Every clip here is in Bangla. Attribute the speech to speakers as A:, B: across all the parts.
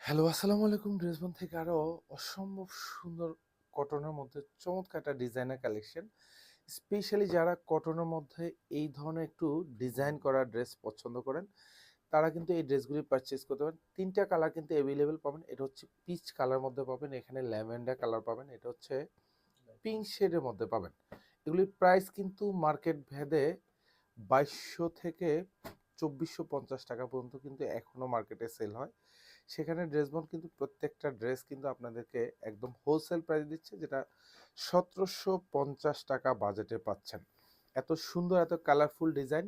A: হ্যালো, আসসালামু আলাইকুম। ড্রেসবন থেকে আরো অসম্ভব সুন্দর কটনের মধ্যে চমৎকার একটা ডিজাইনার কালেকশন। স্পেশালি যারা কটনের মধ্যে এই ধরনের একটু ডিজাইন করা ড্রেস পছন্দ করেন, তারা কিন্তু এই ড্রেসগুলি পারচেজ করতে পারেন। ৩ টা কালার কিন্তু অ্যাভেলেবল পাবেন। এটা হচ্ছে পিচ কালার মধ্যে পাবেন, এখানে ল্যাভেন্ডার কালার পাবেন, এটা হচ্ছে পিঙ্ক শেডের মধ্যে পাবেন। এগুলির প্রাইস কিন্তু মার্কেট ভেদে ২২০০ থেকে ২৪৫০ টাকা পর্যন্ত কিন্তু এখনো মার্কেটে সেল হয়। সেখানে ড্রেসবন কিন্তু প্রত্যেকটা ড্রেস কিন্তু আপনাদেরকে একদম হোলসেল প্রাইস দিচ্ছে, যেটা ১৭৫০ টাকা বাজেটে পাচ্ছেন। এত সুন্দর, এত কালারফুল ডিজাইন,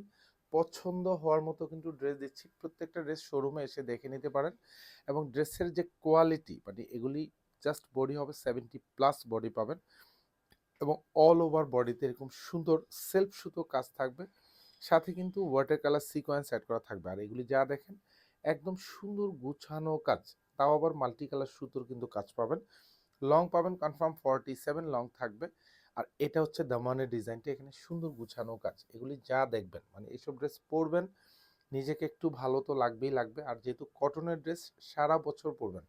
A: পছন্দ হওয়ার মতো কিন্তু ড্রেস দিচ্ছি। প্রত্যেকটা ড্রেস শোরুমে এসে দেখে নিতে পারেন। এবং ড্রেসের যে কোয়ালিটি, মানে এগুলি জাস্ট বডি হবে 70+ বডি পাবেন, এবং অল ওভার বডিতে এরকম সুন্দর সেলফ সুতো কাজ থাকবে। সাথে কিন্তু ওয়াটার কালার সিকোয়েন্স অ্যাড করা থাকবে। আর এগুলি যা দেখেন একদম সুন্দর গুছানো কাজ, তাও আবার মাল্টি কালার সুতোর কিন্তু কাজ পাবেন। লং পাবেন কনফার্ম 47 লং থাকবে। আর এটা হচ্ছে দামানের ডিজাইনটা, এখানে সুন্দর গুছানো কাজ। এগুলি যা দেখবেন, মানে এইসব ড্রেস পরবেন, নিজেকে একটু ভালো তো লাগবেই লাগবে। আর যেহেতু কটনের ড্রেস, সারা বছর পরবেন।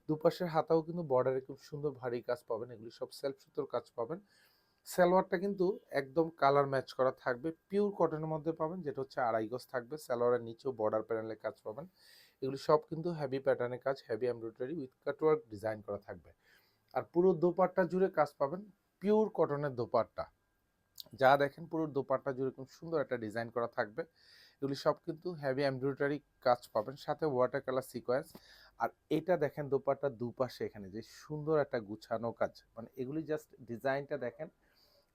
A: দুপাশের হাতাও কিন্তু বর্ডারে খুব সুন্দর ভারী কাজ পাবেন, এগুলি সব সেলফ সুতোর কাজ পাবেন। সালোয়ারটা কিন্তু একদম কালার ম্যাচ করা থাকবে, পিওর কটনের মধ্যে পাবেন, যেটা হচ্ছে আড়াই গজ থাকবে। সালোয়ারের নিচেও বর্ডার প্যানেলের কাজ পাবেন। এগুলি সব কিন্তু হেভি প্যাটার্নের কাজ, heavy embroidery with cutwork design করা থাকবে। আর পুরো দোপাট্টা জুড়ে কাজ পাবেন, পিওর কটনের দোপাট্টা। যা দেখেন পুরো দোপাট্টা জুড়ে খুব সুন্দর একটা ডিজাইন করা থাকবে। এগুলি সব কিন্তু হেভি এমব্রয়ডারি কাজ পাবেন, সাথে ওয়াটার কালার সিকোয়েন্স। আর এটা দেখেন দোপাট্টার দুপাশে এখানে যে সুন্দর একটা গুছানো কাজ, মানে এগুলি জাস্ট ডিজাইনটা দেখেন,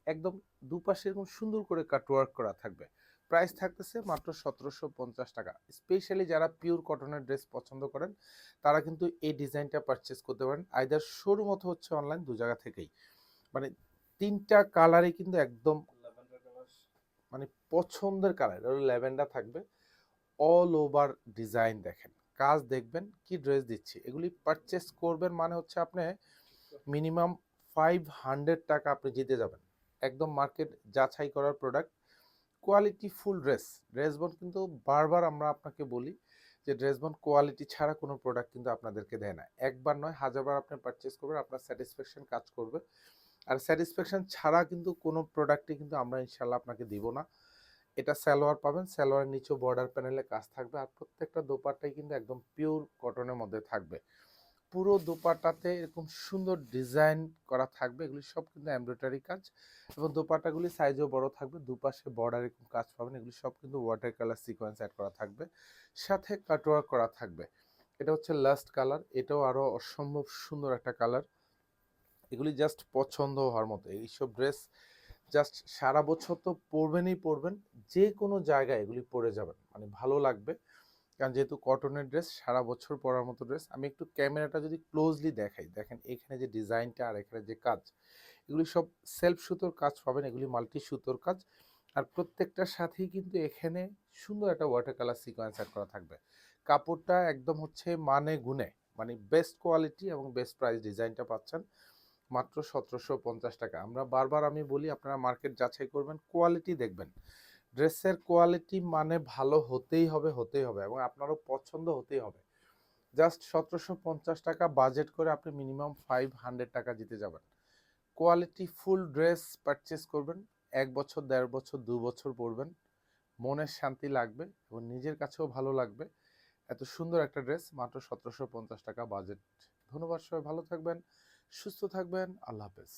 A: একদম দুপাশে এরকম সুন্দর করে কাটওয়ার্ক করা থাকবে। প্রাইস থাকতেছে মাত্র ১৭৫০ টাকা। স্পেশালি যারা পিওর কটনের ড্রেস পছন্দ করেন, তারা কিন্তু এই ডিজাইনটা পারচেস করতে পারেন, আইদার শোরুম অথবা হচ্ছে অনলাইন, দু জায়গা থেকেই। মানে ৩টা কালারই কিন্তু একদম মানে পছন্দের কালার। এটা ল্যাভেন্ডার থাকবে, অল ওভার ডিজাইন দেখেন, কাজ দেখবেন, কি ড্রেস দিচ্ছি। এগুলি পারচেস করবেন মানে হচ্ছে আপনি মিনিমাম 500 টাকা আপনি জিতে যাবেন। একদম মার্কেট যাচাই করার প্রোডাক্ট, কোয়ালিটি ফুল ড্রেস। ড্রেসবন কিন্তু বারবার আমরা আপনাকে বলি যে ড্রেসবন কোয়ালিটি ছাড়া কোনো প্রোডাক্ট কিন্তু আপনাদেরকে দেয় না। একবার নয়, হাজারবার আপনি পারচেস করবেন, আপনার স্যাটিসফ্যাকশন কাজ করবে। আর স্যাটিসফ্যাকশন ছাড়া কিন্তু কোনো প্রোডাক্টই কিন্তু আমরা ইনশাল্লাহ আপনাকে দিব না। এটা সালোয়ার পাবেন, সালোয়ারের নিচেও বর্ডার প্যানেলে কাজ থাকবে। আর প্রত্যেকটা দোপাট্টাই কিন্তু একদম পিওর কটনের মধ্যে থাকবে। পুরো দোপাট্টাতে এরকম সুন্দর ডিজাইন করা থাকবে, এগুলি সব কিন্তু এমব্রয়ডারি কাজ। এবং দোপাট্টাগুলি সাইজও বড় থাকবে, দুপাশে বর্ডার এরকম কাজ পাবেন। এগুলি সব কিন্তু ওয়াটার কালার সিকোয়েন্স অ্যাড করা থাকবে, সাথে কাটওয়ার্ক করা থাকবে। এটা হচ্ছে লাস্ট কালার, এটাও আরো অসম্ভব সুন্দর একটা কালার। এগুলি জাস্ট পছন্দ হওয়ার মতো। এইসব ড্রেস জাস্ট সারা বছর তো পরবেনই পরবেন, যে কোনো জায়গায় এগুলি পরে যাবেন, মানে ভালো লাগবে। কারণ যেহেতু কটনের ড্রেস, সারা বছর পরার মতো ড্রেস। আমি একটু ক্যামেরাটা যদি ক্লোজলি দেখাই, দেখেন এখানে যে ডিজাইনটা আর এখানে যে কাজ, এগুলি সব সেলফ সুতোর কাজ পাবেন, এগুলি মাল্টি সুতোর কাজ। আর প্রত্যেকটার সাথেই কিন্তু এখানে সুন্দর একটা ওয়াটার কালার সিকোয়েন্স অ্যাড করা থাকবে। কাপড়টা একদম হচ্ছে মানে গুণে, মানে বেস্ট কোয়ালিটি এবং বেস্ট প্রাইস ডিজাইনটা পাচ্ছেন মাত্র ১৭৫০ টাকা। আমরা বারবার আমি বলি আপনারা মার্কেট যাচাই করবেন, কোয়ালিটি দেখবেন। ড্রেসের কোয়ালিটি মানে ভালো হতেই হবে, হতেই হবে, এবং আপনারও পছন্দ হতেই হবে। জাস্ট ১৭৫০ টাকা বাজেট করে আপনি মিনিমাম 500 টাকা জিতে যাবেন। কোয়ালিটি ফুল ড্রেস পারচেস করবেন, ১ বছর, ১.৫ বছর, ২ বছর পরবেন, মনের শান্তি লাগবে এবং নিজের কাছেও ভালো লাগবে। এত সুন্দর একটা ড্রেস মাত্র ১৭৫০ টাকা বাজেট। ধন্যবাদ, সবাই ভালো থাকবেন, সুস্থ থাকবেন, আল্লাহ হাফেজ।